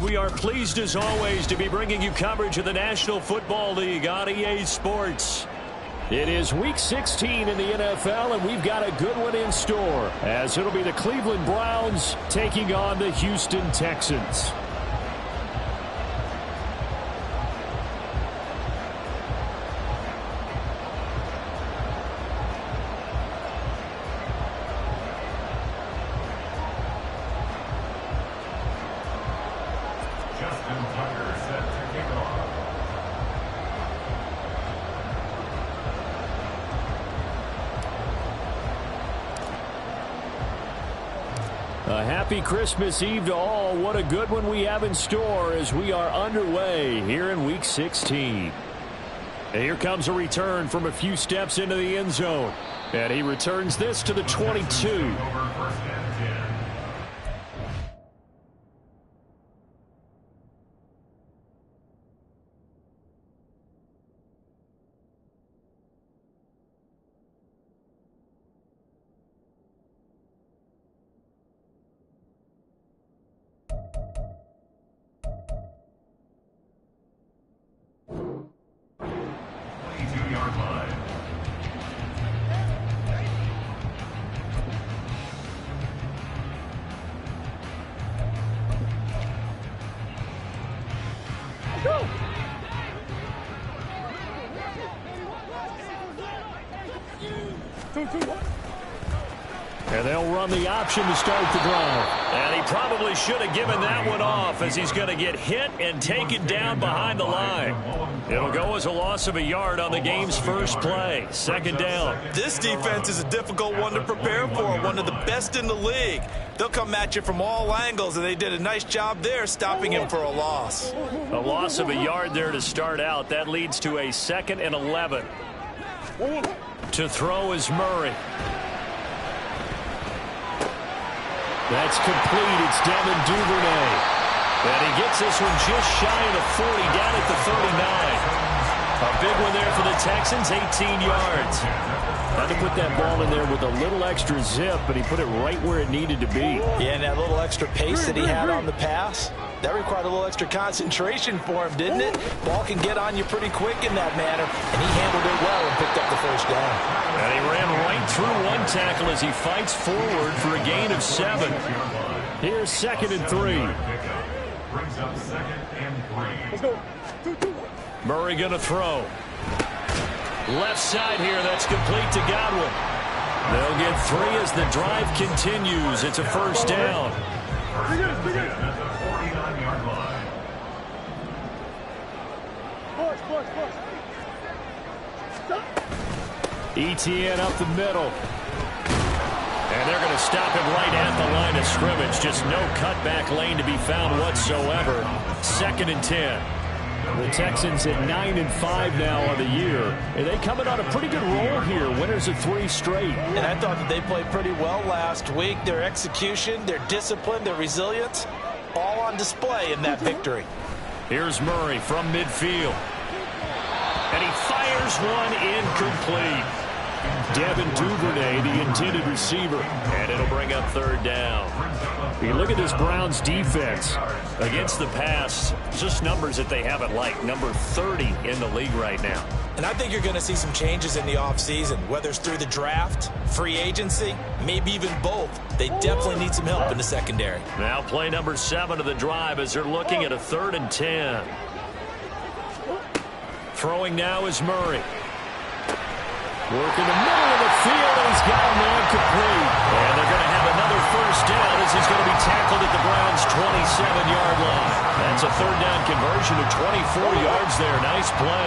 We are pleased as always to be bringing you coverage of the National Football League on EA Sports. It is Week 16 in the NFL, and we've got a good one in store, as it'll be the Cleveland Browns taking on the Houston Texans. A happy Christmas Eve to all. What a good one we have in store as we are underway here in Week 16. And here comes a return from a few steps into the end zone. And he returns this to the 22. And they'll run the option to start the drive. And he probably should have given that one off, as he's going to get hit and taken down behind the line. It'll go as a loss of a yard on the game's first play. Second down. This defense is a difficult one to prepare for, one of the best in the league. They'll come at you from all angles, and they did a nice job there stopping him for a loss. A loss of a yard there to start out. That leads to a 2nd and 11. To throw is Murray. That's complete. It's Devin Duvernay. And he gets this one just shy of the 40, down at the 39. A big one there for the Texans, 18 yards. Had to put that ball in there with a little extra zip, but he put it right where it needed to be. Yeah, and that little extra pace that he had on the pass, that required a little extra concentration for him, didn't it? Ball can get on you pretty quick in that manner, and he handled it well and picked up the first down. And he ran right through one tackle as he fights forward for a gain of 7. Here's 2nd and 3. Murray going to throw. Left side here, that's complete to Godwin. They'll get 3 as the drive continues. It's a first down. ETN up the middle. And they're going to stop him right at the line of scrimmage. Just no cutback lane to be found whatsoever. 2nd and 10. The Texans at 9-5 now on the year. And they coming on a pretty good roll here. Winners of 3 straight. And I thought that they played pretty well last week. Their execution, their discipline, their resilience, all on display in that victory. Here's Murray from midfield. And he fires one incomplete. Devin Duvernay, the intended receiver. And it'll bring up 3rd down. You look at this Browns defense against the pass, just numbers that they haven't liked. Number 30 in the league right now. And I think you're going to see some changes in the offseason, whether it's through the draft, free agency, maybe even both. They definitely need some help in the secondary. Now play number 7 of the drive as they're looking at a 3rd and 10. Throwing now is Murray. Working the middle of the field, and he's got him incomplete. And they're going to have another first down as he's going to be tackled at the Browns' 27-yard line. That's a 3rd down conversion of 24 yards there. Nice play.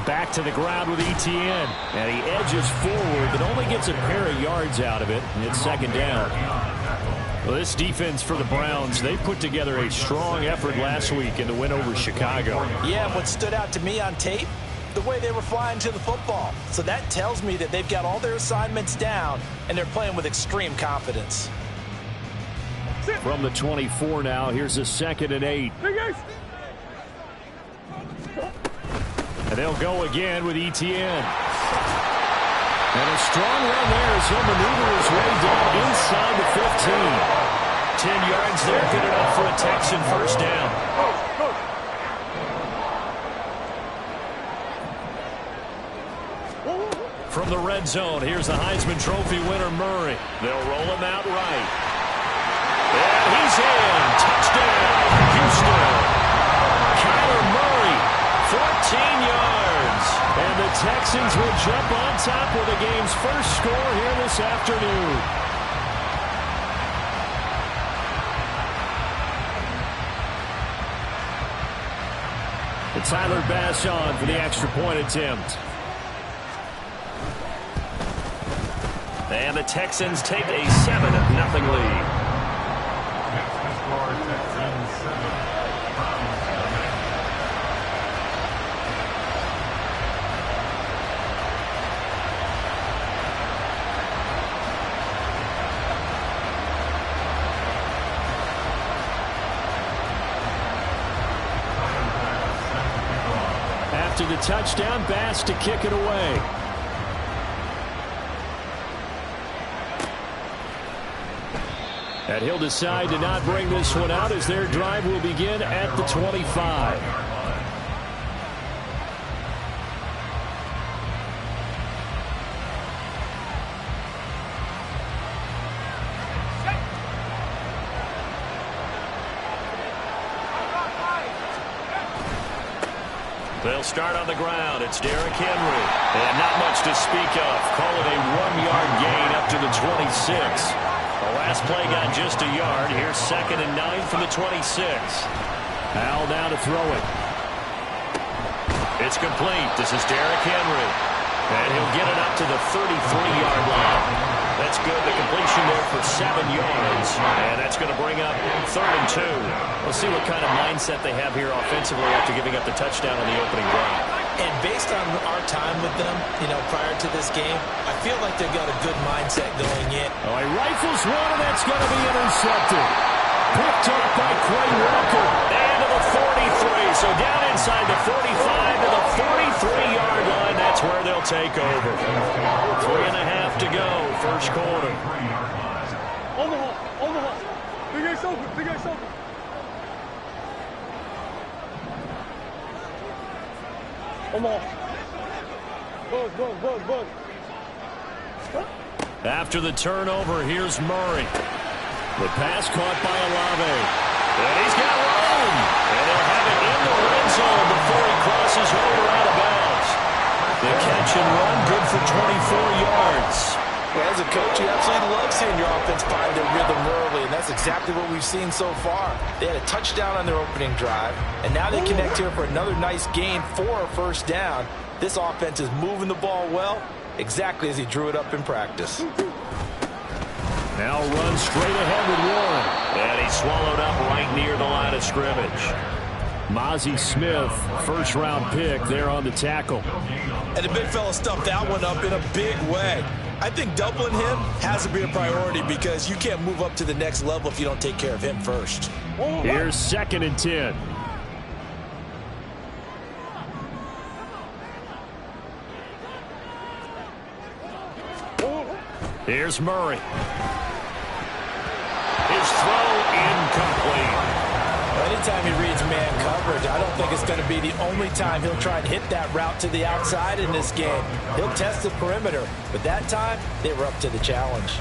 Back to the ground with ETN. And he edges forward, but only gets a pair of yards out of it. It's second down. Well, this defense for the Browns, they put together a strong effort last week in the win over Chicago. Yeah, what stood out to me on tape, the way they were flying to the football. So that tells me that they've got all their assignments down, and they're playing with extreme confidence. From the 24 now, here's a 2nd and 8. And they'll go again with ETN. And a strong run there as he'll maneuver his way down inside the 15. 10 yards there, good enough for a Texan first down. From the red zone, here's the Heisman Trophy winner, Murray. They'll roll him out right. And he's in. Touchdown, Houston. Kyler Murray, 14 yards. And the Texans will jump on top with the game's first score here this afternoon. And Tyler Bass on for the extra point attempt. And the Texans take a 7-0 lead. After the touchdown, Bass to kick it away. And he'll decide to not bring this one out as their drive will begin at the 25. They'll start on the ground. It's Derrick Henry. And not much to speak of. Call it a 1-yard gain up to the 26. The last play got just a yard. Here's 2nd and 9 from the 26. Al down to throw it. It's complete. This is Derrick Henry. And he'll get it up to the 33-yard line. That's good. The completion there for 7 yards. And that's going to bring up 3rd and 2. We'll see what kind of mindset they have here offensively after giving up the touchdown on the opening drive. And based on our time with them, prior to this game, I feel like they've got a good mindset going in. Oh, he rifles one, and that's going to be intercepted. Picked up by Quay Walker. And to the 43. So down inside the 45 to the 43-yard line. That's where they'll take over. 3.5 to go, first quarter. Omaha. Big Ace open. Omaha. Buzz. After the turnover, here's Murray. The pass caught by Olave. And he's got room. And they'll have it in the red zone before he crosses over out of bounds. The catch and run, good for 24 yards. Well, as a coach, you absolutely love seeing your offense find their rhythm early, and that's exactly what we've seen so far. They had a touchdown on their opening drive, and now they connect here for another nice gain for a first down. This offense is moving the ball well, exactly as he drew it up in practice. Now runs straight ahead with Warren. And he's swallowed up right near the line of scrimmage. Mozzie Smith, first-round pick there on the tackle. And the big fella stuffed that one up in a big way. I think doubling him has to be a priority because you can't move up to the next level if you don't take care of him first. Here's 2nd and 10. Here's Murray. His throw incomplete. Anytime he reads man coverage, I don't think it's going to be the only time he'll try and hit that route to the outside in this game. He'll test the perimeter, but that time they were up to the challenge.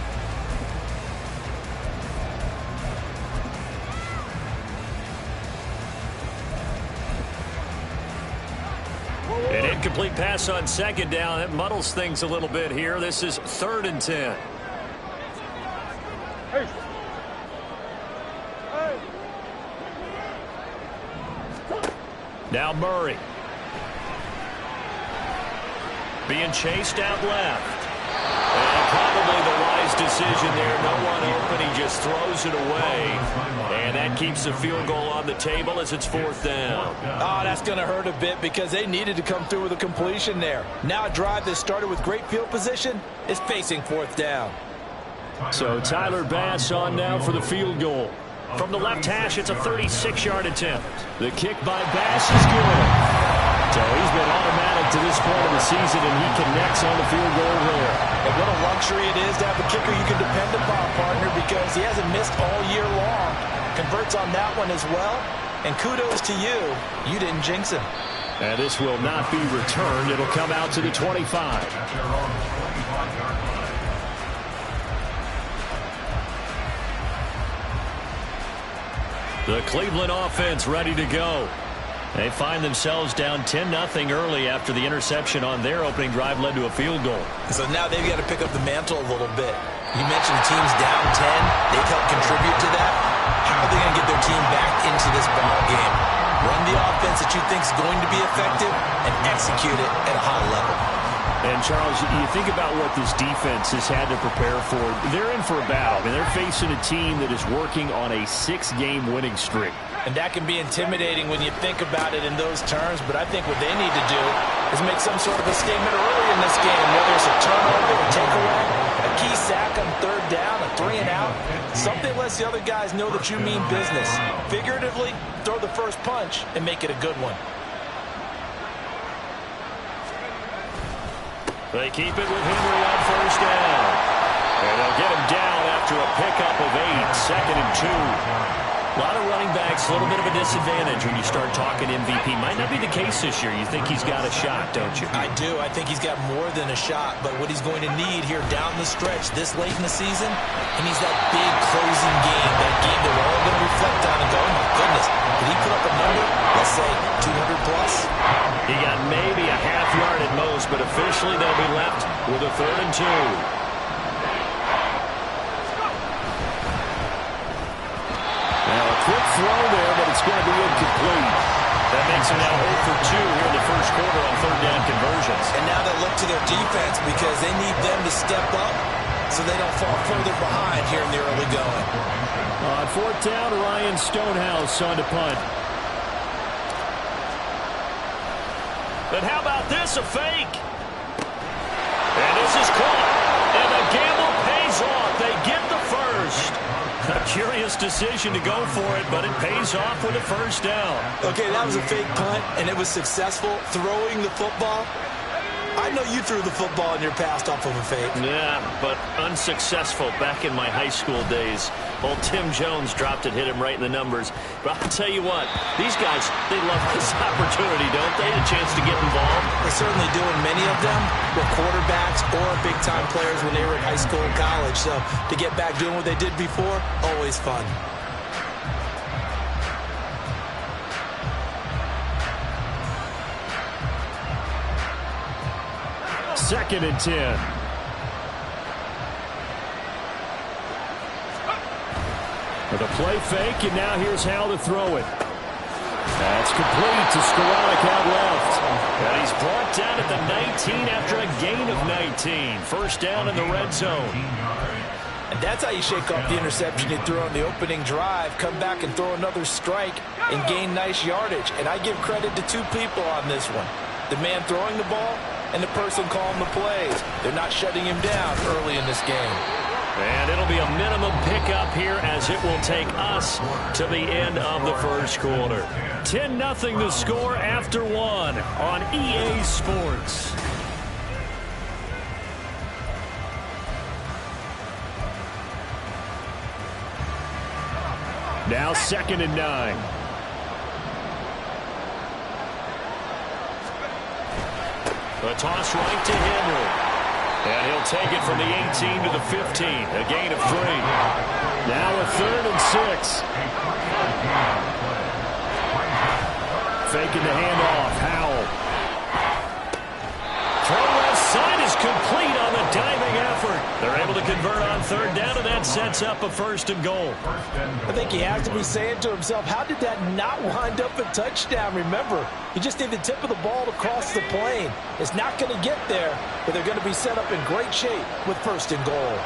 An incomplete pass on 2nd down. That muddles things a little bit here. This is 3rd and 10. Hey. Now Murray. Being chased out left. And probably the wise decision there. No one open. He just throws it away. And that keeps the field goal on the table as it's 4th down. Oh, that's going to hurt a bit because they needed to come through with a completion there. Now a drive that started with great field position is facing 4th down. So Tyler Bass on now for the field goal. From the left hash, it's a 36-yard attempt. The kick by Bass is good. So he's been automatic to this point of the season, and he connects on the field goal there. And what a luxury it is to have a kicker you can depend upon, partner, because he hasn't missed all year long. Converts on that one as well. And kudos to you. You didn't jinx him. And this will not be returned. It'll come out to the 25. The Cleveland offense ready to go. They find themselves down 10-0 early after the interception on their opening drive led to a field goal. So now they've got to pick up the mantle a little bit. You mentioned the team's down 10. They've helped contribute to that. How are they going to get their team back into this ball game? Run the offense that you think is going to be effective and execute it at a high level. And, Charles, you think about what this defense has had to prepare for. They're in for a battle. I mean, they're facing a team that is working on a 6-game winning streak. And that can be intimidating when you think about it in those terms, but I think what they need to do is make some sort of a statement early in this game, whether it's a turnover, a takeaway, a key sack on 3rd down, a 3-and-out. Something lets the other guys know that you mean business. Figuratively, throw the first punch and make it a good one. They keep it with Henry on 1st down. And they'll get him down after a pickup of 8, 2nd and 2. A lot of running backs, a little bit of a disadvantage when you start talking MVP. Might not be the case this year. You think he's got a shot, don't you? I do. I think he's got more than a shot. But what he's going to need here down the stretch this late in the season, he needs that big closing game, that game that we're all going to reflect on and go, oh my goodness, did he put up a number, let's say 200 plus? He got maybe a half yard at most, but officially they'll be left with a 3rd and 2. Quick throw there, but it's going to be incomplete. That makes him now 0 for 2 here in the first quarter on 3rd down conversions. And now they look to their defense because they need them to step up so they don't fall further behind here in the early going. On 4th down, Ryan Stonehouse on to punt. But how about this, a fake? And this is caught. And the gamble pays off. They get the first. A curious decision to go for it, but it pays off with a 1st down. Okay, that was a fake punt, and it was successful. Throwing the football, I know you threw the football in your past off of a fake. Yeah, but unsuccessful back in my high school days. Old Tim Jones dropped it, hit him right in the numbers. But I'll tell you what, these guys, they love this opportunity, don't they? The chance to get involved. They certainly do, and many of them were quarterbacks or big-time players when they were in high school and college. So to get back doing what they did before, always fun. Second and 10. With a play fake, and now here's how to throw it. That's complete to Skoranek out left. And he's brought down at the 19 after a gain of 19. 1st down in the red zone. And that's how you shake off the interception you threw on the opening drive. Come back and throw another strike and gain nice yardage. And I give credit to 2 people on this one. The man throwing the ball and the person calling the plays. They're not shutting him down early in this game. And it'll be a minimum pickup here as it will take us to the end of the first quarter. 10-0 the score after 1 on EA Sports. Now 2nd and 9. A toss right to Henry. And he'll take it from the 18 to the 15. A gain of 3. Now a 3rd and 6. Faking the handoff. Howell. Throw left side is complete on the diving effort. They're able to convert on 3rd down, and that sets sets up a 1st and goal. I think he has to be saying to himself, how did that not wind up a touchdown? Remember, you just need the tip of the ball to cross the plane. It's not going to get there, but they're going to be set up in great shape with 1st and goal.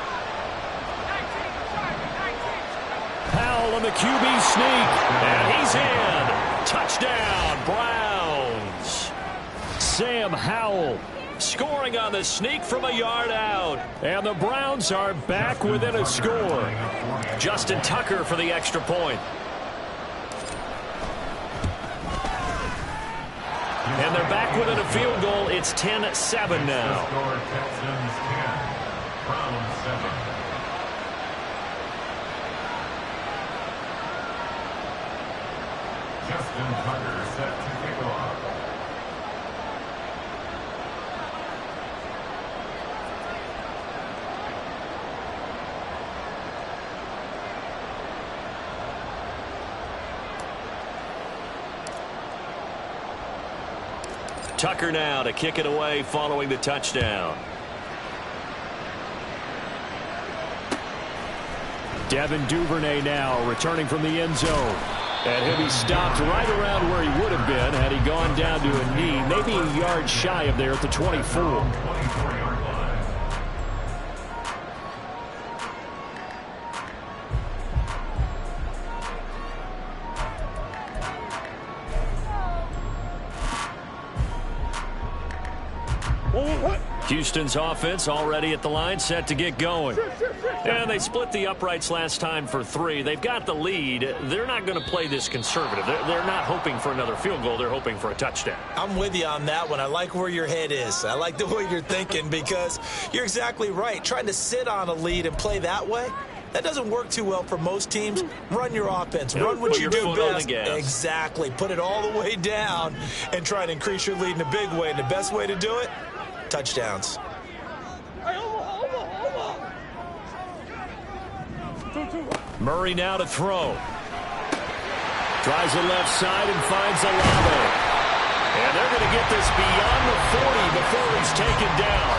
Powell on the QB sneak, and he's in. Touchdown, Browns. Sam Howell scoring on the sneak from a yard out. And the Browns are back within a score. Justin Tucker for the extra point. And they're back within a field goal. It's 10-7 now. Texans 10, Browns 7. Justin Tucker set to kick off. Tucker now to kick it away following the touchdown. Devin Duvernay now returning from the end zone. And he'll be stopped right around where he would have been had he gone down to a knee, maybe a yard shy of there at the 24. Houston's offense already at the line, set to get going. And they split the uprights last time for 3. They've got the lead. They're not going to play this conservative. They're not hoping for another field goal. They're hoping for a touchdown. I'm with you on that one. I like where your head is. I like the way you're thinking because you're exactly right. Trying to sit on a lead and play that way, that doesn't work too well for most teams. Run your offense. Run what you do best. Exactly. Put it all the way down and try to increase your lead in a big way. And the best way to do it, touchdowns. Murray now to throw. Tries the left side and finds Olave. And they're going to get this beyond the 40 before he's taken down.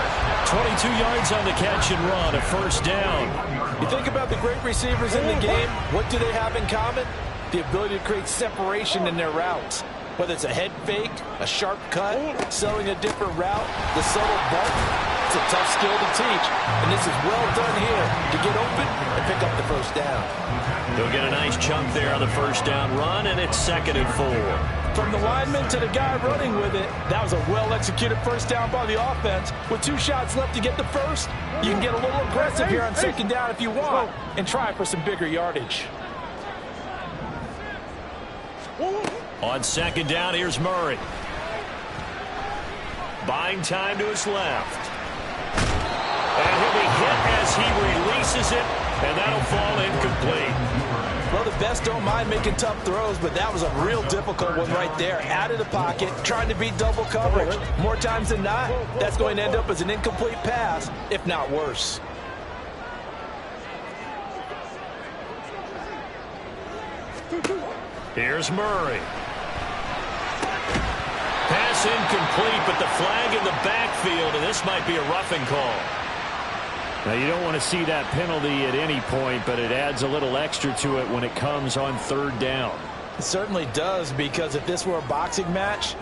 22 yards on the catch and run, a 1st down. You think about the great receivers in the game, what do they have in common? The ability to create separation in their routes. Whether it's a head fake, a sharp cut, selling a different route, the subtle bump, it's a tough skill to teach. And this is well done here to get open and pick up the 1st down. They'll get a nice chunk there on the 1st down run, and it's 2nd and 4. From the lineman to the guy running with it, that was a well-executed 1st down by the offense. With 2 shots left to get the 1st, you can get a little aggressive here on 2nd down if you want and try for some bigger yardage. On 2nd down, here's Murray. Buying time to his left. And he'll be hit as he releases it, and that'll fall incomplete. Well, the best don't mind making tough throws, but that was a real difficult one right there. Out of the pocket, trying to beat double coverage. More times than not, that's going to end up as an incomplete pass, if not worse. Here's Murray. Pass incomplete, but the flag in the backfield, and this might be a roughing call. Now, you don't want to see that penalty at any point, but it adds a little extra to it when it comes on 3rd down. It certainly does, because if this were a boxing match,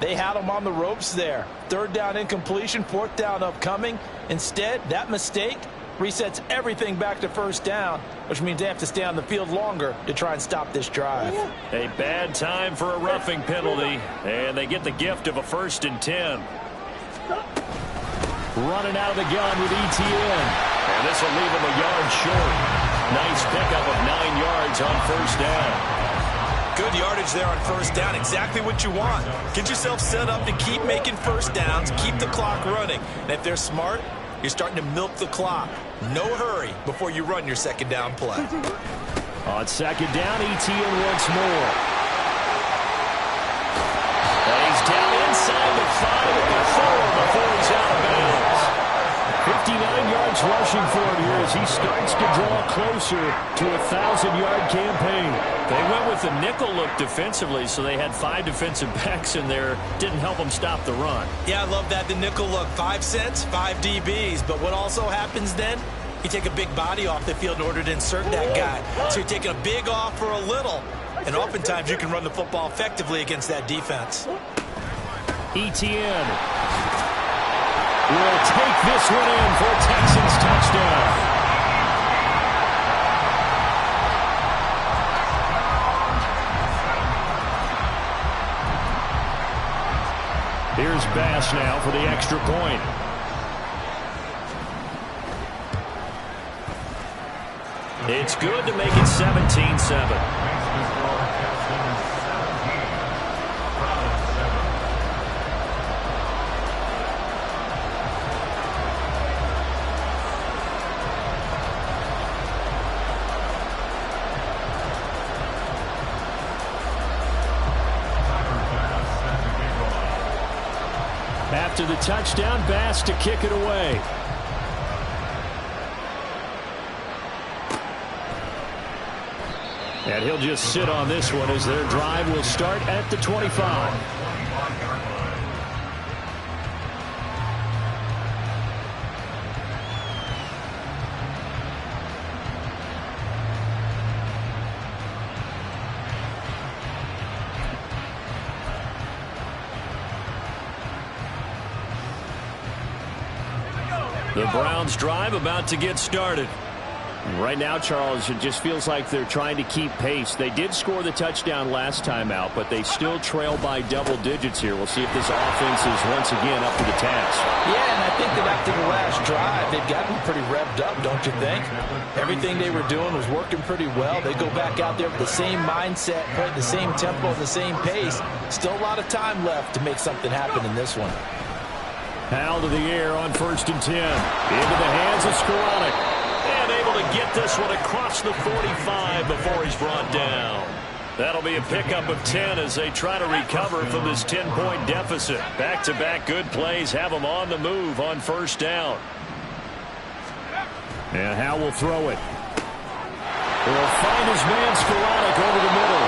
they had him on the ropes there. 3rd down incompletion, 4th down upcoming. Instead, that mistake resets everything back to 1st down, which means they have to stay on the field longer to try and stop this drive. A bad time for a roughing penalty, and they get the gift of a 1st and 10. Running out of the gun with ETN. And this will leave him a yard short. Nice pickup of 9 yards on 1st down. Good yardage there on 1st down. Exactly what you want. Get yourself set up to keep making 1st downs, keep the clock running. And if they're smart, you're starting to milk the clock. No hurry before you run your 2nd down play. On 2nd down, ETN once more. And he's down inside the 5 at the 4 before he's out of bounds. 59 yards rushing for him here as he starts to draw closer to a 1,000-yard campaign. They went with the nickel look defensively, so they had 5 defensive backs in there. Didn't help them stop the run. Yeah, I love that, the nickel look. 5 cents, 5 DBs. But what also happens then? You take a big body off the field in order to insert that guy. So you're taking a big off for a little. And oftentimes you can run the football effectively against that defense. Etienne will take this one in for a Texans touchdown. Here's Bass now for the extra point. It's good to make it 17-7. After the touchdown, Bass to kick it away. And he'll just sit on this one as their drive will start at the 25. The Browns drive about to get started. Right now, Charles, it just feels like they're trying to keep pace. They did score the touchdown last time out, but they still trail by double digits here. We'll see if this offense is once again up to the task. Yeah, and I think that after the last drive, they've gotten pretty revved up, don't you think? Everything they were doing was working pretty well. They go back out there with the same mindset, playing the same tempo, and the same pace. Still a lot of time left to make something happen in this one. Howell to the air on 1st and 10. Into the hands of Skoranek. And able to get this one across the 45 before he's brought down. That'll be a pickup of 10 as they try to recover from this 10-point deficit. Back-to-back good plays have them on the move on 1st down. And Howell will throw it. He'll find his man Skoranek over the middle.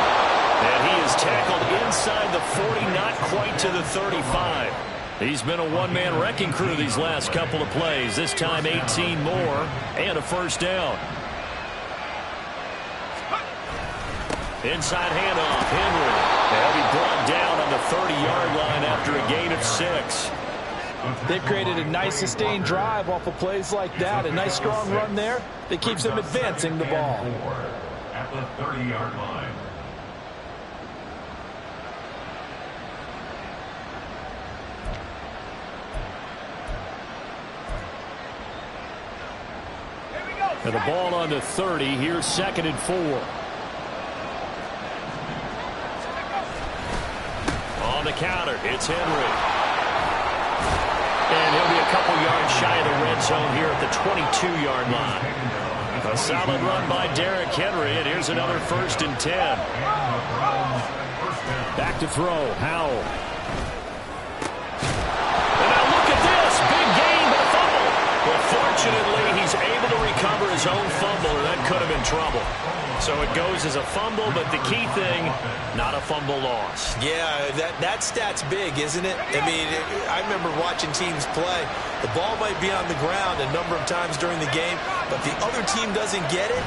And he is tackled inside the 40, not quite to the 35. He's been a one-man wrecking crew these last couple of plays. This time 18 more and a 1st down. Inside handoff, Henry. They'll be brought down on the 30-yard line after a gain of 6. They've created a nice sustained drive off of plays like that. A nice strong run there that keeps them advancing the ball. At the 30-yard line. And the ball on the 30. Here's 2nd and 4. On the counter, it's Henry. And he'll be a couple yards shy of the red zone here at the 22-yard line. A solid run by Derrick Henry, and here's another 1st and 10. Back to throw, Howell. And now look at this, big gain, but a fumble. But fortunately, he's able to recover his own fumble, or that could have been trouble. So it goes as a fumble, but the key thing, not a fumble loss. Yeah, that stat's big, isn't it? I mean, I remember watching teams play. The ball might be on the ground a number of times during the game, but the other team doesn't get it.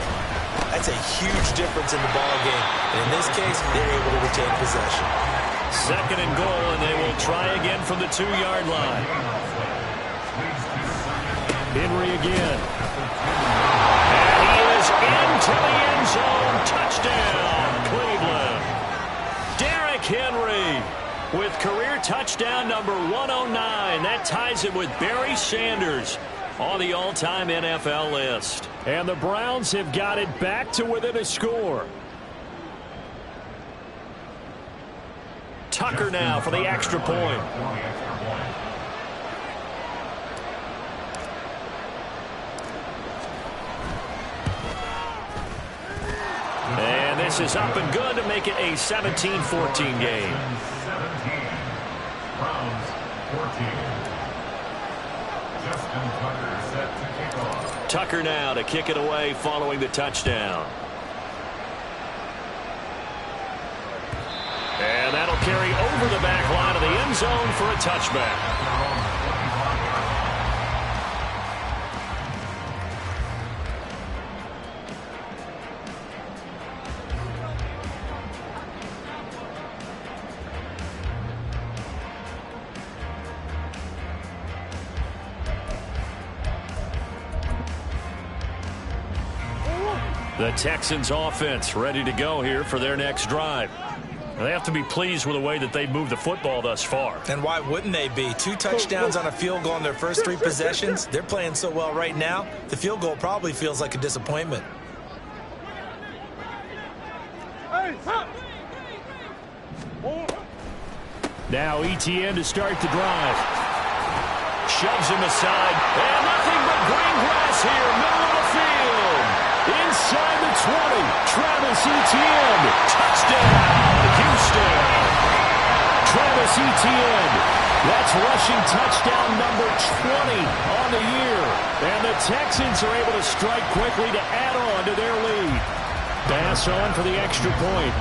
That's a huge difference in the ball game. And in this case, they're able to retain possession. 2nd and goal, and they will try again from the 2-yard line. Henry again. And he is into the end zone. Touchdown, Cleveland. Derrick Henry with career touchdown number 109. That ties him with Barry Sanders on the all-time NFL list. And the Browns have got it back to within a score. Tucker now for the extra point. And this is up and good to make it a 17-14 game. 17. Browns 14. Justin Tucker set to kick off. Tucker now to kick it away following the touchdown. And that'll carry over the back line of the end zone for a touchback. The Texans offense ready to go here for their next drive. They have to be pleased with the way that they've moved the football thus far. And why wouldn't they be? 2 touchdowns on a field goal in their first 3 possessions. They're playing so well right now, the field goal probably feels like a disappointment. Now ETN to start the drive. Shoves him aside. And nothing but green grass here, middle of the field. Inside the 20, Travis Etienne. Touchdown, Houston. Travis Etienne. That's rushing touchdown number 20 on the year. And the Texans are able to strike quickly to add on to their lead. Pass on for the extra point.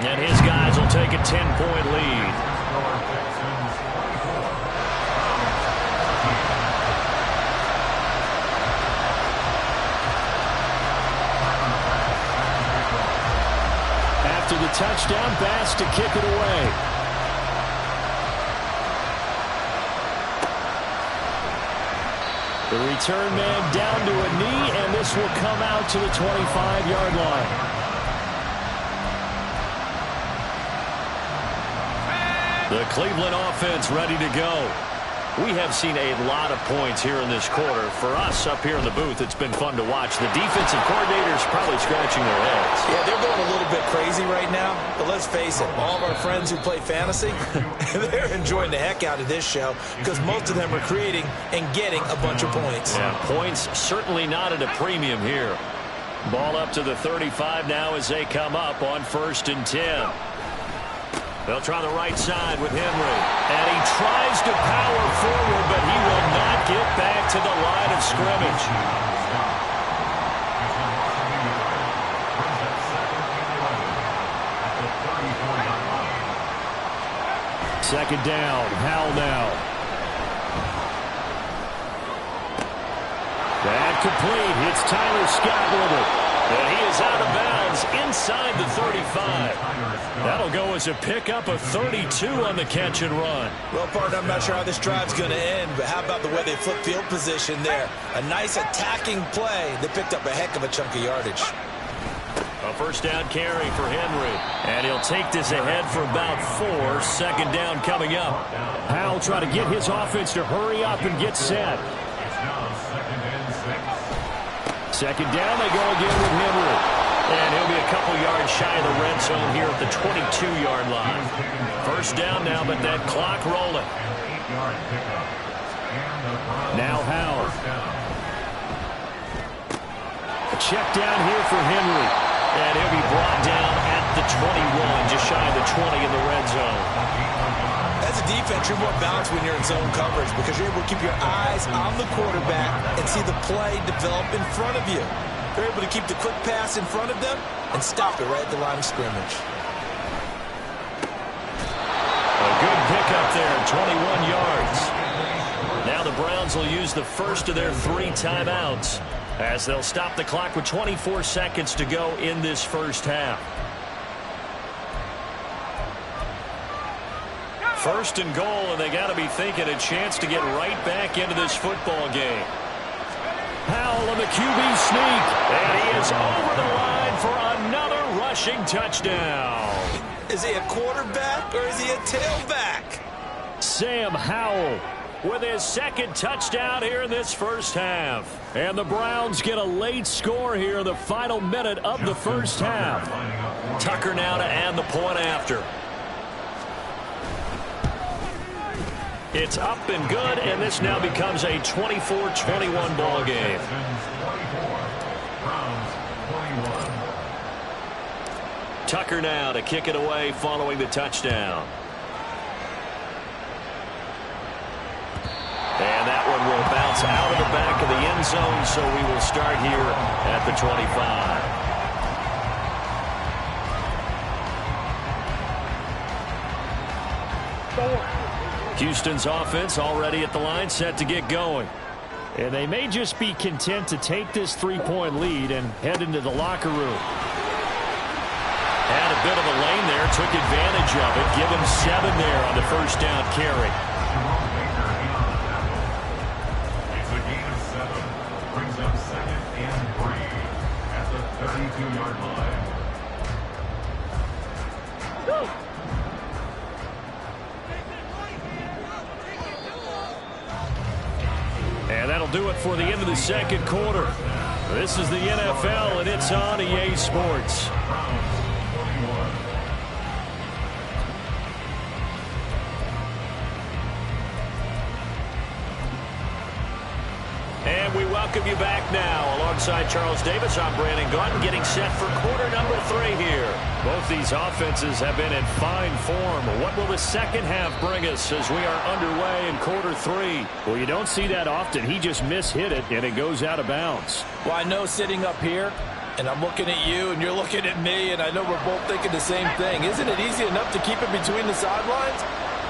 And his guys will take a 10-point lead. After the touchdown, Bass to kick it away. The return man down to a knee, and this will come out to the 25-yard line. The Cleveland offense ready to go. We have seen a lot of points here in this quarter. For us up here in the booth, it's been fun to watch. The defensive coordinators probably scratching their heads. Yeah, they're going a little bit crazy right now. But let's face it, all of our friends who play fantasy, they're enjoying the heck out of this show because most of them are creating and getting a bunch of points. Yeah, points certainly not at a premium here. Ball up to the 35 now as they come up on 1st and 10. They'll try the right side with Henry. And he tries to power forward, but he will not get back to the line of scrimmage. Second down, Howell now. That complete. It's Tyler Scott with it. And he is out of bounds inside the 35. That'll go as a pickup of 32 on the catch and run. Well, partner, I'm not sure how this drive's going to end, but how about the way they flip field position there? A nice attacking play that picked up a heck of a chunk of yardage. A first down carry for Henry. And he'll take this ahead for about 4. Second down coming up. Howell trying to get his offense to hurry up and get set. Second down, they go again with Henry. And he'll be a couple yards shy of the red zone here at the 22-yard line. First down now, but that clock rolling. Now Howell. A check down here for Henry. And he'll be brought down at the 21, just shy of the 20 in the red zone. As a defense, you're more balanced when you're in zone coverage because you're able to keep your eyes on the quarterback and see the play develop in front of you. They're able to keep the quick pass in front of them and stop it right at the line of scrimmage. A good pickup there, 21 yards. Now the Browns will use the first of their 3 timeouts as they'll stop the clock with 24 seconds to go in this first half. First and goal, and they got to be thinking a chance to get right back into this football game. Howell on the QB sneak, and he is over the line for another rushing touchdown. Is he a quarterback or is he a tailback? Sam Howell with his second touchdown here in this first half. And the Browns get a late score here in the final minute of the first half. Tucker now to add the point after. It's up and good, and this now becomes a 24-21 ball game. Tucker now to kick it away following the touchdown. And that one will bounce out of the back of the end zone, so we will start here at the 25. Houston's offense already at the line, set to get going. And they may just be content to take this 3-point lead and head into the locker room. Had a bit of a lane there, took advantage of it. Give him 7 there on the first down carry. 40-yard line. And that'll do it for the end of the second quarter. This is the NFL, and it's on EA Sports. And we welcome you back now. Alongside Charles Davis, I'm Brandon Gaudin, getting set for quarter number 3 here. Both these offenses have been in fine form. What will the second half bring us as we are underway in quarter 3? Well, you don't see that often. He just mishit it, and it goes out of bounds. Well, I know sitting up here, and I'm looking at you, and you're looking at me, and I know we're both thinking the same thing. Isn't it easy enough to keep it between the sidelines?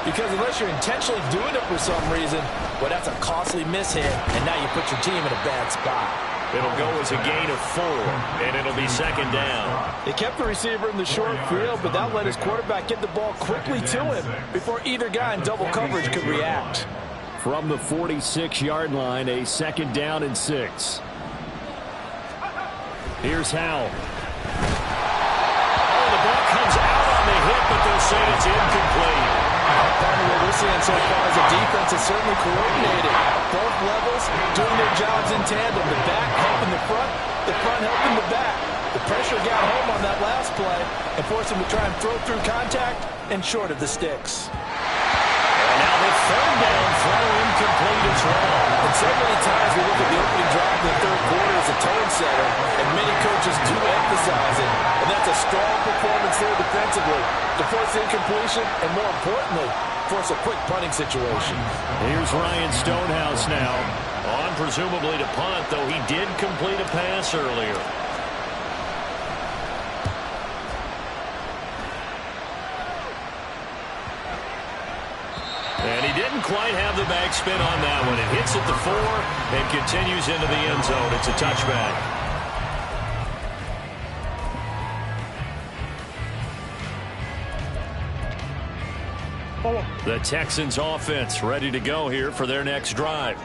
Because unless you're intentionally doing it for some reason, well, that's a costly mishit, and now you put your team in a bad spot. It'll go as a gain of 4, and it'll be second down. They kept the receiver in the short field, but that let his quarterback get the ball quickly to him before either guy in double coverage could react. From the 46-yard line, a second down and 6. Here's Howell. Oh, the ball comes out on the hit, but they'll say it's incomplete. Part of what we're seeing so far is the defense is certainly coordinated. Both levels doing their jobs in tandem. The back helping the front helping the back. The pressure got home on that last play and forced him to try and throw through contact and short of the sticks. And now the third down throw incomplete as well. And so many times we look at the opening drive in the third quarter as a tone setter, and many coaches do emphasize it. And that's a strong performance there defensively to force incompletion and, more importantly, force a quick punting situation. Here's Ryan Stonehouse now. On presumably to punt, though he did complete a pass earlier. And he didn't quite have the backspin on that one. It hits at the 4 and continues into the end zone. It's a touchback. The Texans offense ready to go here for their next drive.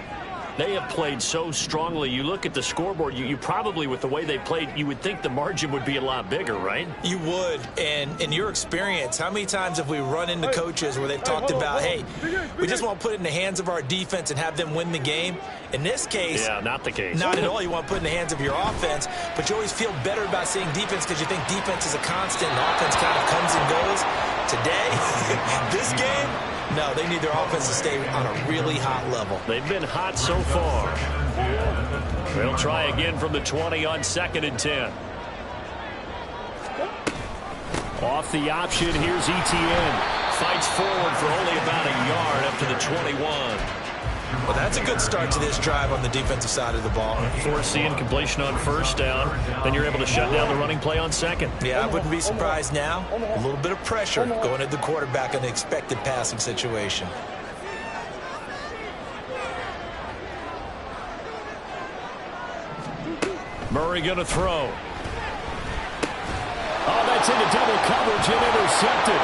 They have played so strongly. You look at the scoreboard, you probably, with the way they played, you would think the margin would be a lot bigger, right? You would. And in your experience, how many times have we run into coaches where they've talked about, hey, we just want to put it in the hands of our defense and have them win the game? In this case, yeah, not the case. Not at all. You want to put it in the hands of your offense, but you always feel better about saying defense because you think defense is a constant and offense kind of comes and goes. Today, this game, no, they need their offense to stay on a really hot level. They've been hot so far. They'll try again from the 20 on 2nd and 10. Off the option, here's Etienne. Fights forward for only about a yard up to the 21. Well, that's a good start to this drive on the defensive side of the ball. Force the incompletion on first down. Then you're able to shut down the running play on second. Yeah, I wouldn't be surprised now. A little bit of pressure going at the quarterback in the expected passing situation. Murray going to throw. Oh, that's into double coverage and intercepted.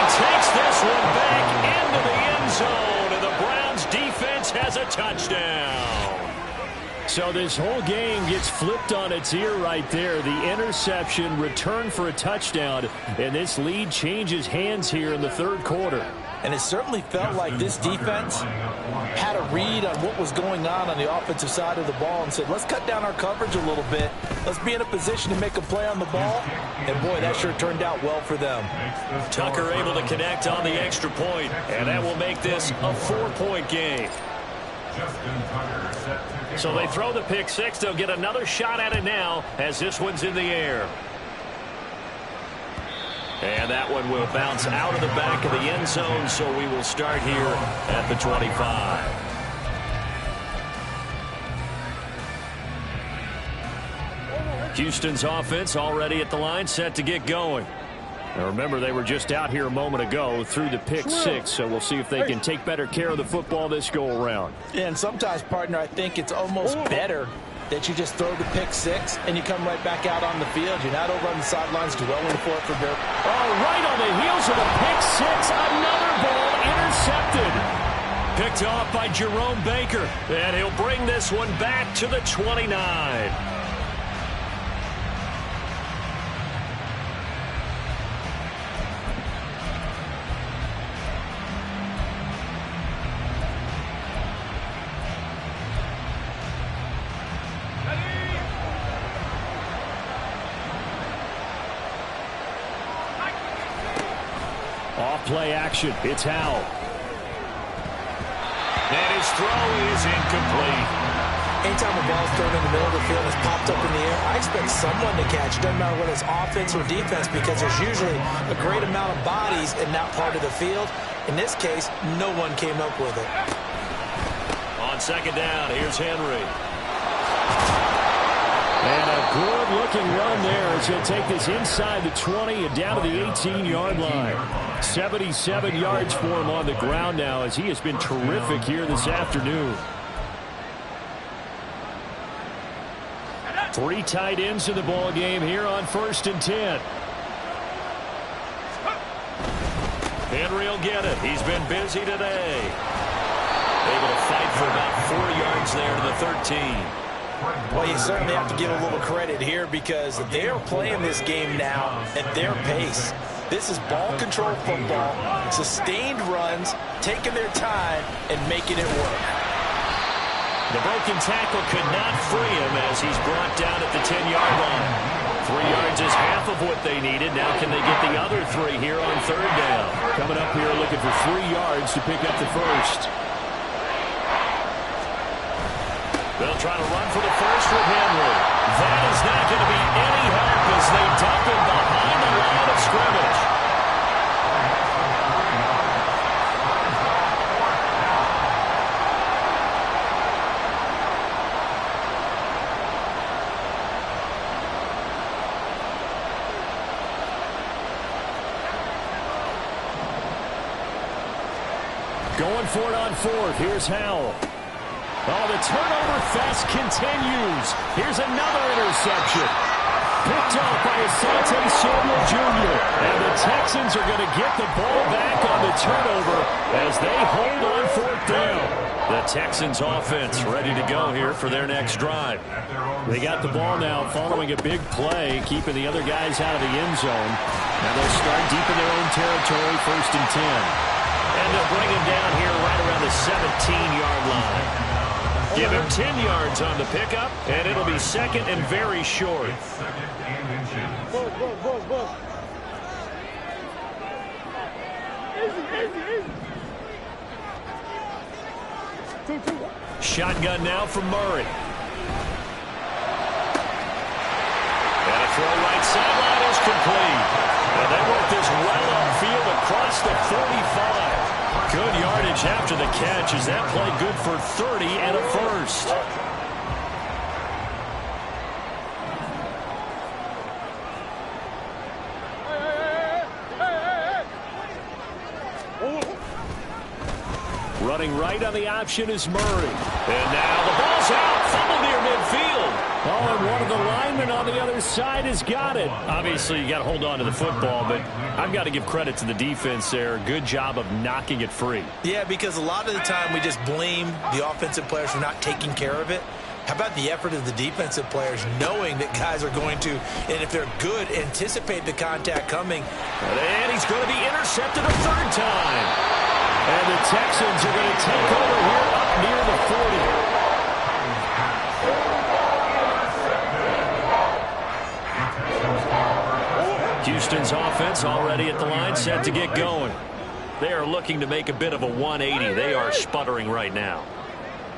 Takes this one back into the end zone, and the Browns defense has a touchdown. So this whole game gets flipped on its ear right there. The interception, return for a touchdown, and this lead changes hands here in the third quarter. And it certainly felt like this defense had a read on what was going on the offensive side of the ball and said, let's cut down our coverage a little bit. Let's be in a position to make a play on the ball. And, boy, that sure turned out well for them. Tucker able to connect on the extra point, and that will make this a 4-point game. So they throw the pick six. They'll get another shot at it now as this one's in the air. And that one will bounce out of the back of the end zone, so we will start here at the 25. Houston's offense already at the line, set to get going. Now remember, they were just out here a moment ago through the pick six, so we'll see if they can take better care of the football this go-around. Yeah, and sometimes, partner, I think it's almost better that you just throw the pick six and you come right back out on the field. You're not over on the sidelines dwelling for it for dirt. Oh, right on the heels of the pick six, another ball intercepted. Picked off by Jerome Baker. And he'll bring this one back to the 29. Off-play action. It's Howell. And his throw is incomplete. Anytime a ball's thrown in the middle of the field and it's popped up in the air, I expect someone to catch. It doesn't matter whether it's offense or defense, because there's usually a great amount of bodies in that part of the field. In this case, no one came up with it. On second down, here's Henry. And a good-looking run there as he'll take this inside the 20 and down to the 18-yard line. 77 yards for him on the ground now, as he has been terrific here this afternoon. 3 tight ends in the ball game here on 1st and 10. Henry will get it. He's been busy today. Able to fight for about 4 yards there to the 13. Well, you certainly have to give a little credit here, because they're playing this game now at their pace. This is ball control football, sustained runs, taking their time, and making it work. The broken tackle could not free him as he's brought down at the 10-yard line. 3 yards is half of what they needed. Now can they get the other 3 here on 3rd down? Coming up here looking for 3 yards to pick up the first. They'll try to run for the first with Henry. That is not going to be any help as they dump him behind the line of scrimmage. Going for it on 4th. Here's Howell. Oh, the turnover fest continues. Here's another interception. Picked off by Asante Samuel Jr. And the Texans are going to get the ball back on the turnover as they hold on 4th down. The Texans offense ready to go here for their next drive. They got the ball now following a big play, keeping the other guys out of the end zone. Now they'll start deep in their own territory, 1st and 10. And they'll bring him down here right around the 17-yard line. Give him 10 yards on the pickup, and it'll be 2nd and very short. Buzz. Easy. Shotgun now from Murray. And a throw right sideline is complete. And they work this well upfield across the 45. Good yardage after the catch. Is that play good for 30 and a first? Running right on the option is Murray. And now the ball's out. Fumble near midfield. Oh, and one of the linemen on the other side has got it. Obviously, you got to hold on to the football, but I've got to give credit to the defense there. Good job of knocking it free. Yeah, because a lot of the time we just blame the offensive players for not taking care of it. How about the effort of the defensive players, knowing that guys are going to, and if they're good, anticipate the contact coming. And he's going to be intercepted a 3rd time. And the Texans are going to take over here up near the 40. Houston's offense already at the line, set to get going. They are looking to make a bit of a 180. They are sputtering right now.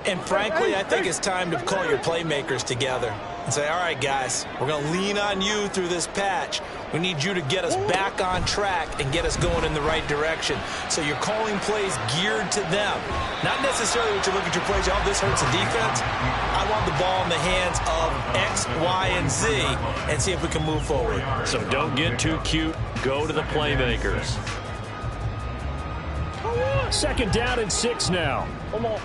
And frankly, I think it's time to call your playmakers together and say, all right, guys, we're going to lean on you through this patch. We need you to get us back on track and get us going in the right direction. So you're calling plays geared to them. Not necessarily what you look at your plays, oh, this hurts the defense. I want the ball in the hands of X, Y, and Z and see if we can move forward. So don't get too cute. Go to the playmakers. 2nd down and 6 now. Come on.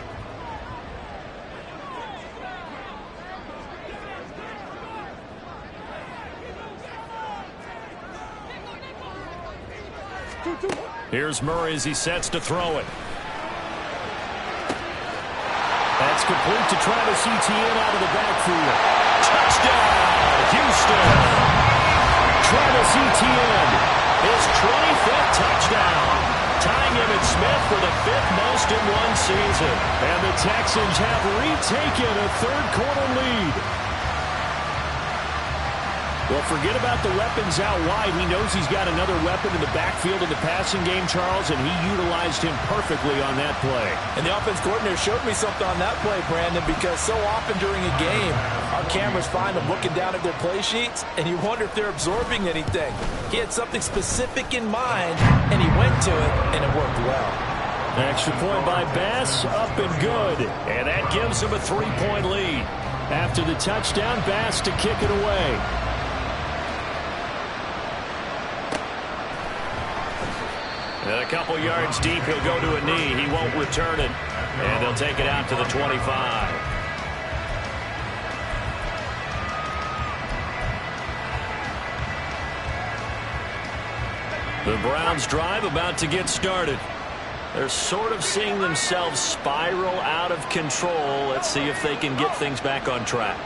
Here's Murray as he sets to throw it. It's complete to Travis Etienne out of the backfield. Touchdown, Houston. Travis Etienne, his 25th touchdown, tying Emmitt Smith for the 5th most in one season. And the Texans have retaken a third-quarter lead. Well, forget about the weapons out wide. He knows he's got another weapon in the backfield in the passing game, Charles, and he utilized him perfectly on that play. And the offense coordinator showed me something on that play, Brandon, because so often during a game, our cameras find them looking down at their play sheets, and you wonder if they're absorbing anything. He had something specific in mind, and he went to it, and it worked well. Extra point by Bass, up and good. And that gives him a 3-point lead. After the touchdown, Bass to kick it away. And a couple yards deep, he'll go to a knee. He won't return it. And they'll take it out to the 25. The Browns drive about to get started. They're sort of seeing themselves spiral out of control. Let's see if they can get things back on track.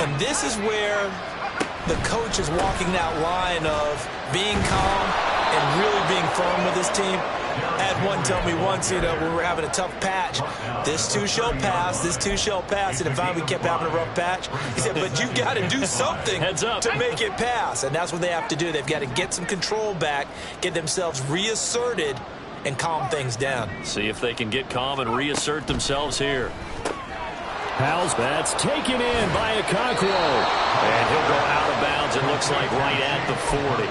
And this is where the coach is walking that line of being calm and really being firm with his team. I had one tell me once, when we were having a tough patch, this too shall pass, this too shall pass. And finally we kept having a rough patch. He said, but you got to do something to make it pass. And that's what they have to do. They've got to get some control back, get themselves reasserted, and calm things down. See if they can get calm and reassert themselves here. Howell's that's taken in by Okonkwo. And he'll go out of bounds, it looks like right at the 40.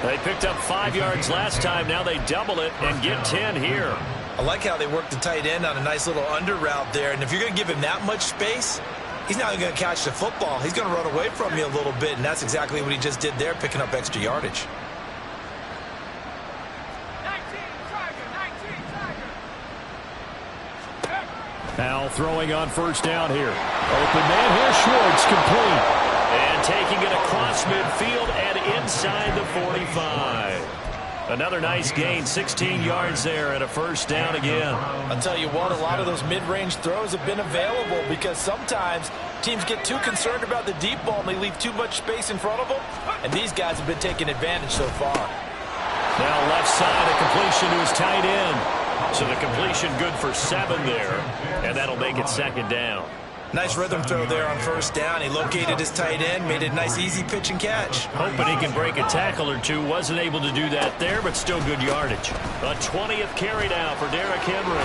They picked up 5 yards last time. Now they double it and get 10 here. I like how they work the tight end on a nice little under route there. And if you're going to give him that much space, he's not going to catch the football. He's going to run away from you a little bit, and that's exactly what he just did there, picking up extra yardage. Howell throwing on first down here. Open man here, Schwartz, complete. And taking it across midfield and inside the 45. Another nice gain, 16 yards there and a first down again. I'll tell you what, a lot of those mid-range throws have been available because sometimes teams get too concerned about the deep ball and they leave too much space in front of them. And these guys have been taking advantage so far. Now left side, a completion to his tight end. So the completion good for 7 there, and that'll make it second down. Nice rhythm throw there on first down. He located his tight end, made it a nice easy pitch and catch. Hoping he can break a tackle or two. Wasn't able to do that there, but still good yardage. A 20th carry now for Derrick Henry.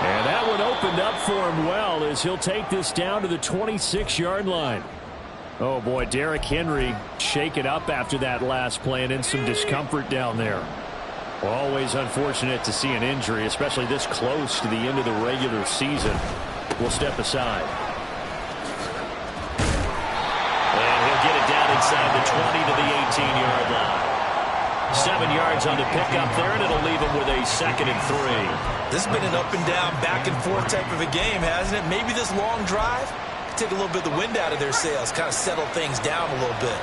And that one opened up for him well as he'll take this down to the 26-yard line. Oh, boy, Derrick Henry shaken up after that last play and in some discomfort down there. Always unfortunate to see an injury, especially this close to the end of the regular season. We'll step aside. And he'll get it down inside the 20 to the 18-yard line. 7 yards on the pickup there, and it'll leave him with a 2nd and 3. This has been an up and down, back and forth type of a game, hasn't it? Maybe this long drive could take a little bit of the wind out of their sails, kind of settle things down a little bit.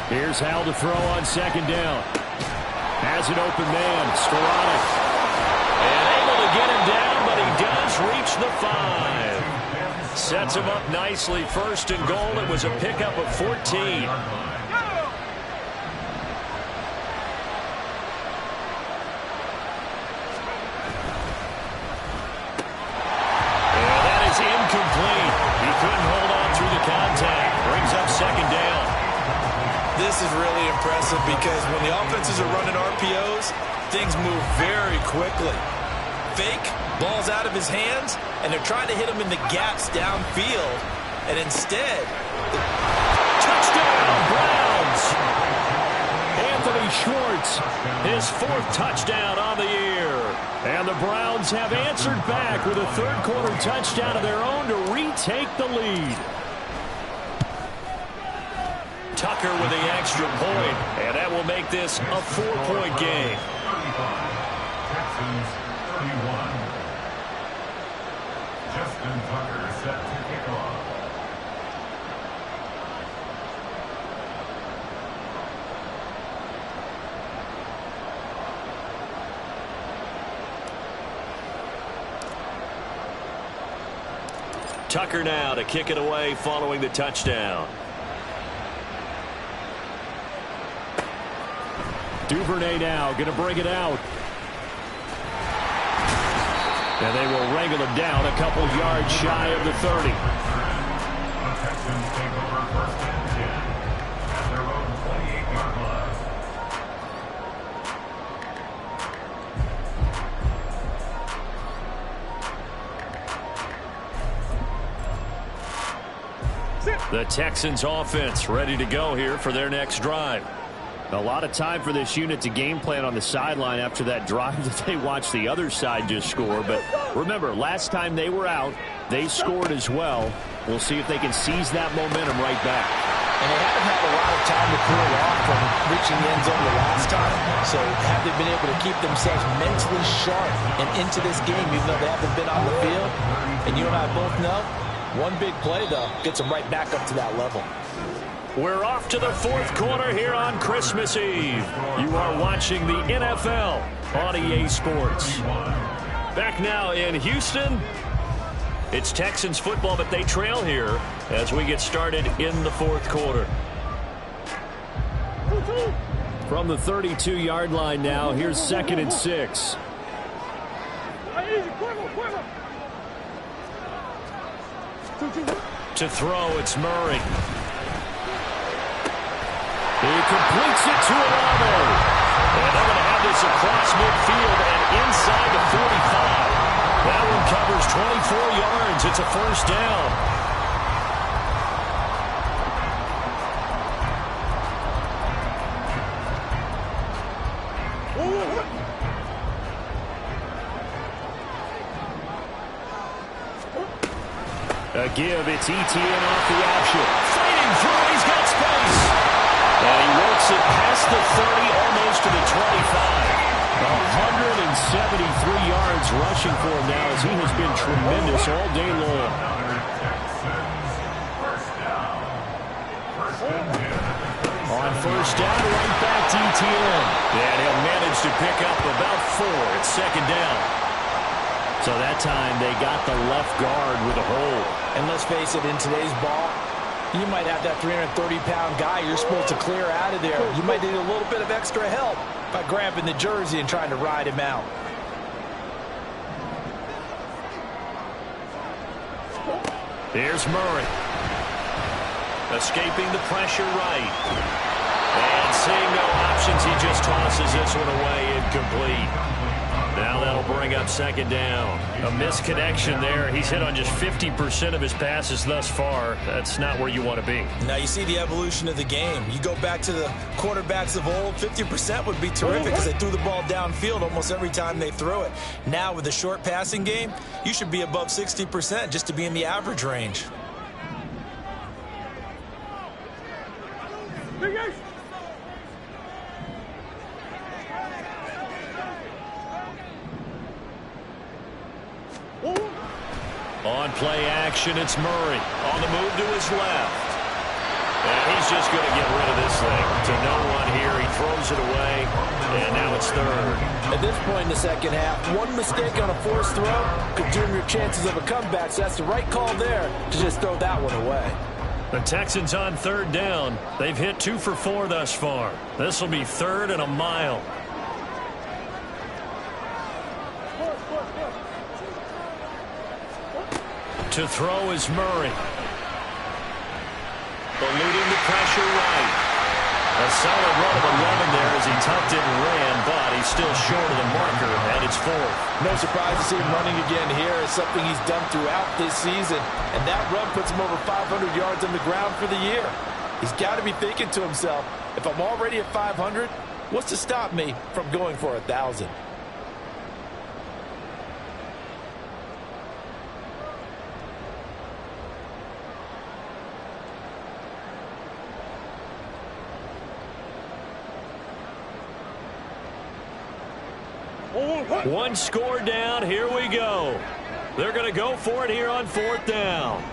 Here's Howell to throw on second down. Has an open man, Skoranek. And able to get him down, but he does reach the 5. Sets him up nicely. 1st and goal. It was a pickup of 14. And that is incomplete. He couldn't hold on through the contact. Brings up second down. This is really impressive because when the offenses are running RPOs, things move very quickly. Fake, ball's out of his hands, and they're trying to hit him in the gaps downfield. And instead, touchdown, Browns! Anthony Schwartz, his 4th touchdown on the year. And the Browns have answered back with a third-quarter touchdown of their own to retake the lead. Tucker with the extra point, and that will make this a 4-point game. Texans 31. Justin Tucker set to kick off. Tucker now to kick it away following the touchdown. Duvernay now going to bring it out. And they will wrangle him down a couple yards shy of the 30. The Texans take over first and 10 at their own 28-yard line. The Texans offense ready to go here for their next drive. A lot of time for this unit to game plan on the sideline after that drive that they watched the other side just score. But remember, last time they were out, they scored as well. We'll see if they can seize that momentum right back. And they haven't had a lot of time to cool off from reaching the end zone the last time. So have they been able to keep themselves mentally sharp and into this game, even though they haven't been on the field? And you and I both know, one big play, though, gets them right back up to that level. We're off to the fourth quarter here on Christmas Eve. You are watching the NFL on EA Sports. Back now in Houston. It's Texans football, but they trail here as we get started in the fourth quarter. From the 32-yard line now, here's 2nd and 6. To throw, it's Murray. He completes it to Olave. And they're going to have this across midfield and inside the 45. That one covers 24 yards. It's a first down. A give, it's ETN off the option. Fighting through, he's got space. And he works it past the 30, almost to the 25. 173 yards rushing for him now as he has been tremendous all day long. On first down, right back to ETN. And he'll manage to pick up about 4 at 2nd down. So that time they got the left guard with a hold. And let's face it, in today's ball, you might have that 330-pound guy you're supposed to clear out of there. You might need a little bit of extra help by grabbing the jersey and trying to ride him out. Here's Murray. Escaping the pressure right. And seeing no options, he just tosses this one away incomplete. Now that'll bring up 2nd down. A misconnection there. He's hit on just 50% of his passes thus far. That's not where you want to be. Now you see the evolution of the game. You go back to the quarterbacks of old, 50% would be terrific because they threw the ball downfield almost every time they threw it. Now with the short passing game, you should be above 60% just to be in the average range. On play action, it's Murray. On the move to his left. And he's just going to get rid of this thing. To no one here. He throws it away. And now it's 3rd. At this point in the second half, one mistake on a forced throw could doom your chances of a comeback. So that's the right call there to just throw that one away. The Texans on 3rd down. They've hit 2 for 4 thus far. This will be 3rd and a mile. To throw is Murray. Eluding the pressure right. A solid run of 11 there as he tucked it and ran, but he's still short of the marker, and it's 4th. No surprise to see him running again here. It's something he's done throughout this season, and that run puts him over 500 yards on the ground for the year. He's got to be thinking to himself, if I'm already at 500, what's to stop me from going for 1,000? One score down. Here we go. They're going to go for it here on 4th down.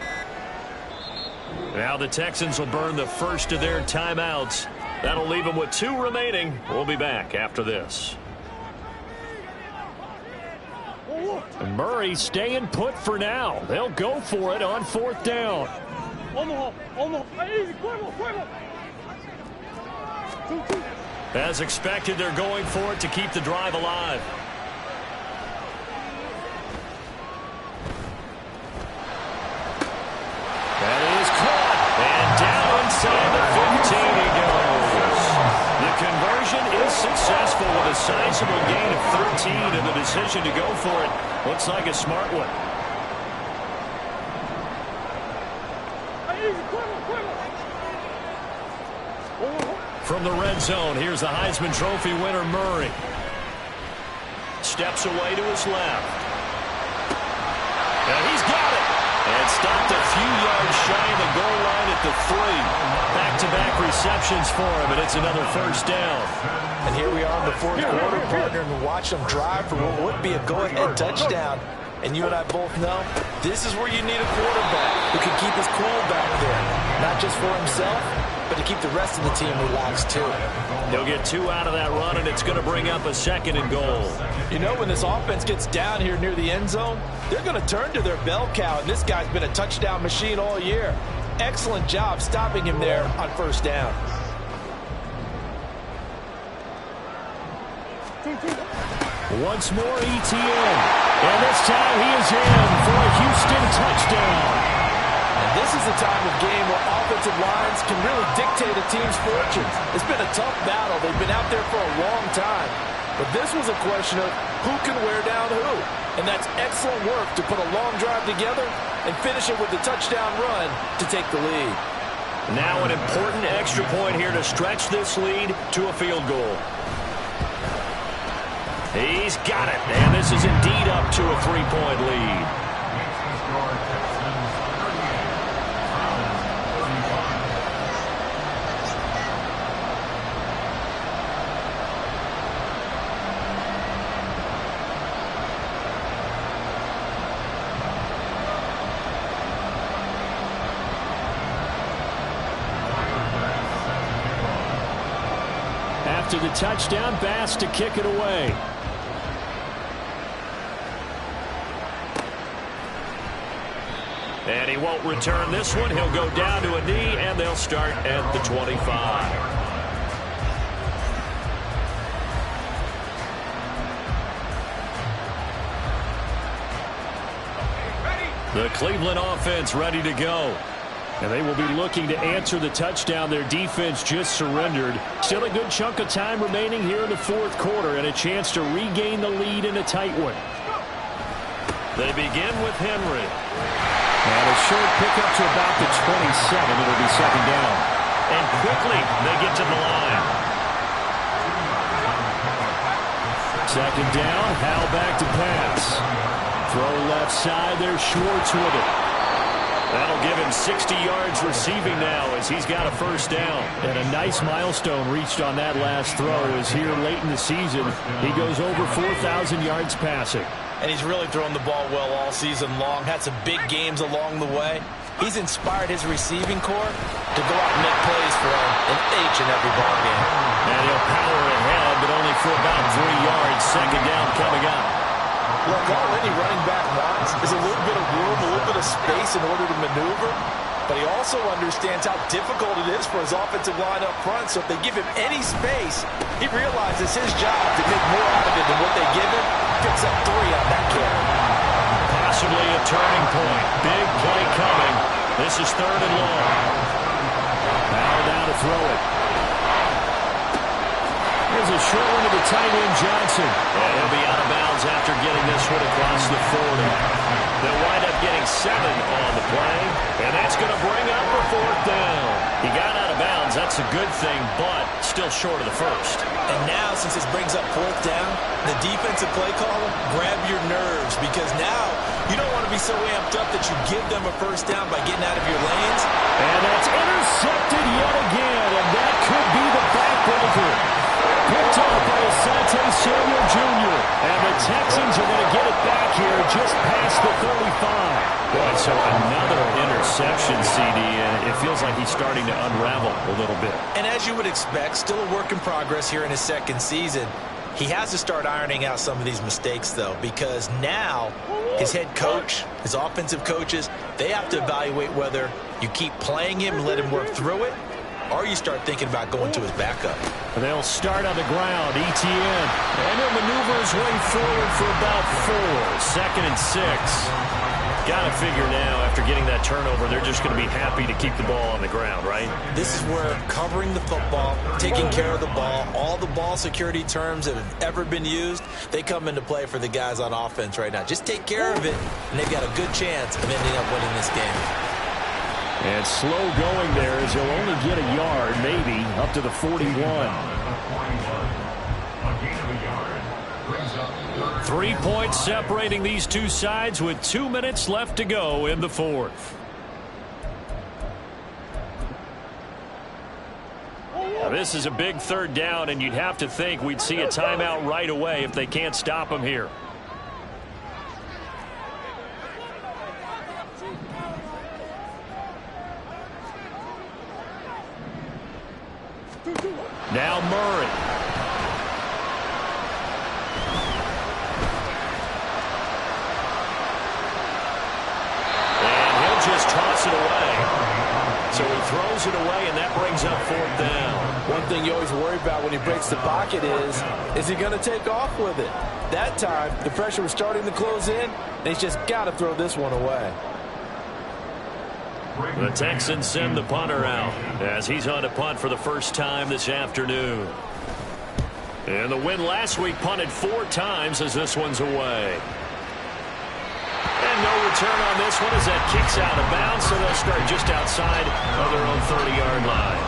Now the Texans will burn the first of their timeouts. That'll leave them with 2 remaining. We'll be back after this. And Murray staying put for now. They'll go for it on 4th down. As expected, they're going for it to keep the drive alive. That is caught. And down inside the 15 he goes. The conversion is successful with a sizable gain of 13, and the decision to go for it looks like a smart one. From the red zone, here's the Heisman Trophy winner, Murray. Steps away to his left. And he's got it. And stopped a few yards shy of the goal line at the 3. Back-to-back receptions for him, and it's another 1st down. And here we are in the 4th quarter, partner, and watch them drive for what would be a go-ahead touchdown. And you and I both know this is where you need a quarterback who can keep his cool back there. Not just for himself, but to keep the rest of the team relaxed too. He'll get 2 out of that run, and it's going to bring up a 2nd and goal. You know, when this offense gets down here near the end zone, they're going to turn to their bell cow, and this guy's been a touchdown machine all year. Excellent job stopping him there on 1st down. Once more, ETN. And this time he is in for a Houston touchdown. And this is the time of game where offensive lines can really dictate a team's fortunes. It's been a tough battle. They've been out there for a long time. But this was a question of who can wear down who. And that's excellent work to put a long drive together and finish it with a touchdown run to take the lead. Now an important extra point here to stretch this lead to a field goal. He's got it. And this is indeed up to a 3-point lead. After the touchdown, Bass to kick it away. And he won't return this one. He'll go down to a knee, and they'll start at the 25. The Cleveland offense ready to go. And they will be looking to answer the touchdown their defense just surrendered. Still a good chunk of time remaining here in the 4th quarter and a chance to regain the lead in a tight one. They begin with Henry. And a short pickup to about the 27. It'll be 2nd down. And quickly they get to the line. 2nd down, Howell back to pass. Throw left side, there's Schwartz with it. That'll give him 60 yards receiving now as he's got a 1st down. And a nice milestone reached on that last throw as here late in the season he goes over 4,000 yards passing. And he's really thrown the ball well all season long. Had some big games along the way. He's inspired his receiving corps to go out and make plays for him in each and every ball game. And he'll power ahead, but only for about 3 yards. 2nd down coming up. Look, all any running back wants is a little bit of room, a little bit of space in order to maneuver. But he also understands how difficult it is for his offensive line up front. So if they give him any space, he realizes his job to get more out of it than what they give him. Picks up 3 on that carry. Possibly a turning point. Big play coming. This is 3rd and long. Now down to throw it. Here's a short one to the tight end, Johnson. And he'll be out of bounds after getting this one across the 40. They'll wind up getting 7 on the play, and that's going to bring up a 4th down. He got out of bounds. That's a good thing, but still short of the 1st. And now, since this brings up 4th down, the defensive play caller, grab your nerves, because now you don't want to be so amped up that you give them a 1st down by getting out of your lanes. And that's intercepted yet again, and that could be the backbreaker. Picked up by Asante Samuel Jr. And the Texans are going to get it back here just past the 35. Boy, so another interception, CD, and it feels like he's starting to unravel a little bit. And as you would expect, still a work in progress here in his 2nd season. He has to start ironing out some of these mistakes, though, because now his head coach, his offensive coaches, they have to evaluate whether you keep playing him and let him work through it, or you start thinking about going to his backup. They'll start on the ground. ETN. And he'll maneuver his way forward for about 4. 2nd and 6. Got to figure now, after getting that turnover, they're just going to be happy to keep the ball on the ground, right? This is where covering the football, taking care of the ball, all the ball security terms that have ever been used, they come into play for the guys on offense right now. Just take care of it, and they've got a good chance of ending up winning this game. And slow going there as he'll only get a yard, maybe, up to the 41. 3 points separating these two sides with 2 minutes left to go in the 4th. Now this is a big 3rd down, and you'd have to think we'd see a timeout right away if they can't stop him here. Now Murray. And he'll just toss it away. So he throws it away, and that brings up 4th down. One thing you always worry about when he breaks the pocket is he going to take off with it? That time, the pressure was starting to close in, and he's just got to throw this one away. The Texans send the punter out as he's on to punt for the first time this afternoon. And the win last week punted 4 times as this one's away. And no return on this one as that kicks out of bounds, so they'll start just outside of their own 30-yard line.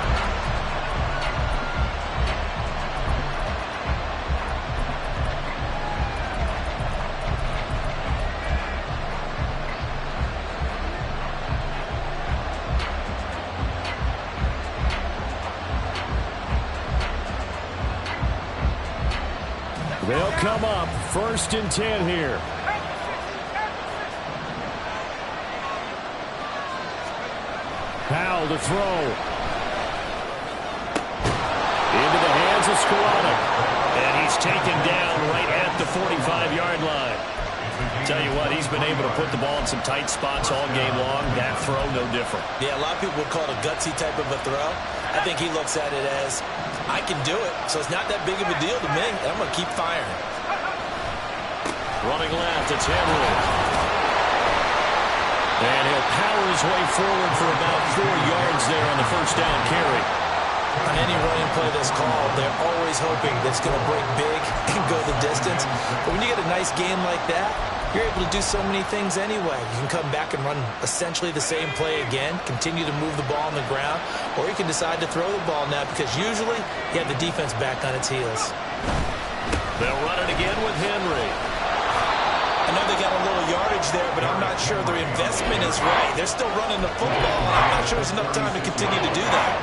They'll come up 1st and 10 here. Powell to throw. Into the hands of Skowronek. And he's taken down right at the 45-yard line. Tell you what, he's been able to put the ball in some tight spots all game long. That throw, no different. Yeah, a lot of people would call it a gutsy type of a throw. I think he looks at it as, I can do it, so it's not that big of a deal to me, and I'm going to keep firing. Running left, it's Henry. And he'll power his way forward for about 4 yards there on the 1st down carry. On any running play that's called, they're always hoping that it's going to break big and go the distance. But when you get a nice game like that, you're able to do so many things anyway. You can come back and run essentially the same play again, continue to move the ball on the ground, or you can decide to throw the ball now because usually you have the defense back on its heels. They'll run it again with Henry. I know they got a little yardage there, but I'm not sure their investment is right. They're still running the football, and I'm not sure there's enough time to continue to do that.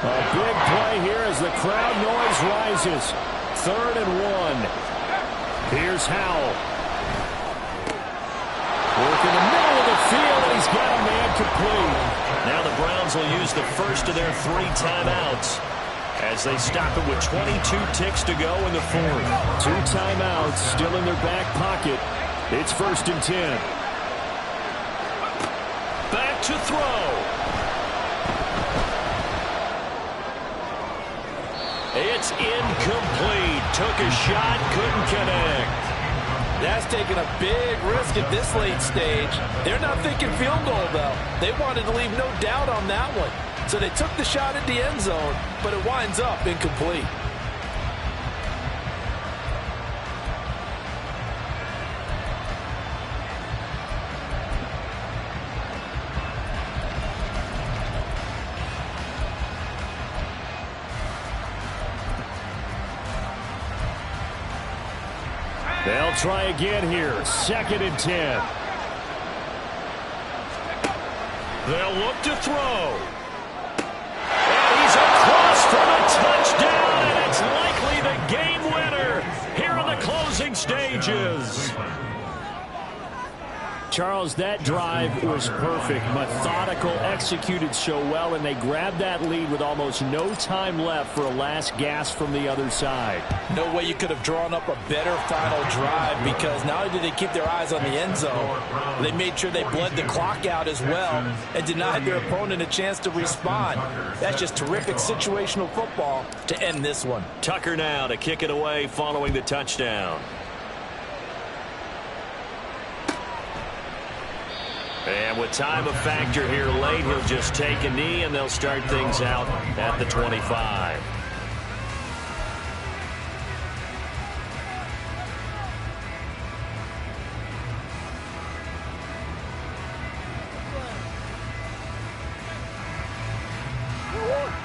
A big play here as the crowd noise rises. 3rd and 1. Here's Howell. Working the middle of the field, and he's got a man complete. Now the Browns will use the first of their 3 timeouts as they stop it with 22 ticks to go in the 4th. 2 timeouts still in their back pocket. It's 1st and 10. Back to throw. It's incomplete. Took a shot, couldn't connect. That's taking a big risk at this late stage. They're not thinking field goal, though. They wanted to leave no doubt on that one. So they took the shot at the end zone, but it winds up incomplete. They'll try again here. 2nd and 10. They'll look to throw. And he's across for a touchdown, and it's likely the game winner here in the closing stages. Charles, that drive was perfect. Methodical, executed so well, and they grabbed that lead with almost no time left for a last gasp from the other side. No way you could have drawn up a better final drive, because not only did they keep their eyes on the end zone, they made sure they bled the clock out as well and denied their opponent a chance to respond. That's just terrific situational football to end this one. Tucker now to kick it away following the touchdown. And with time a factor here late, he'll just take a knee, and they'll start things out at the 25.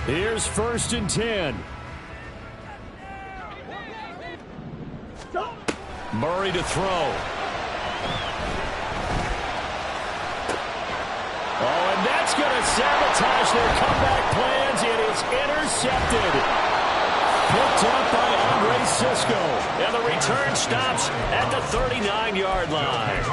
Here's 1st and 10. Murray to throw. Oh, and that's going to sabotage their comeback plans. It is intercepted. Picked up by Andre Sisco. And the return stops at the 39-yard line.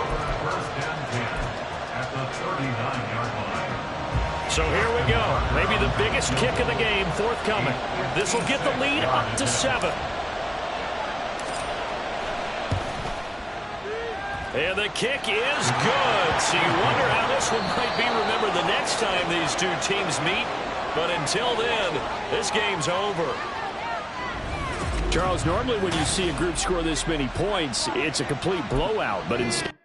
So here we go. Maybe the biggest kick of the game forthcoming. This will get the lead up to 7. And the kick is good. So you wonder how this one might be remembered the next time these two teams meet. But until then, this game's over. Charles, normally when you see a group score this many points, it's a complete blowout. But instead...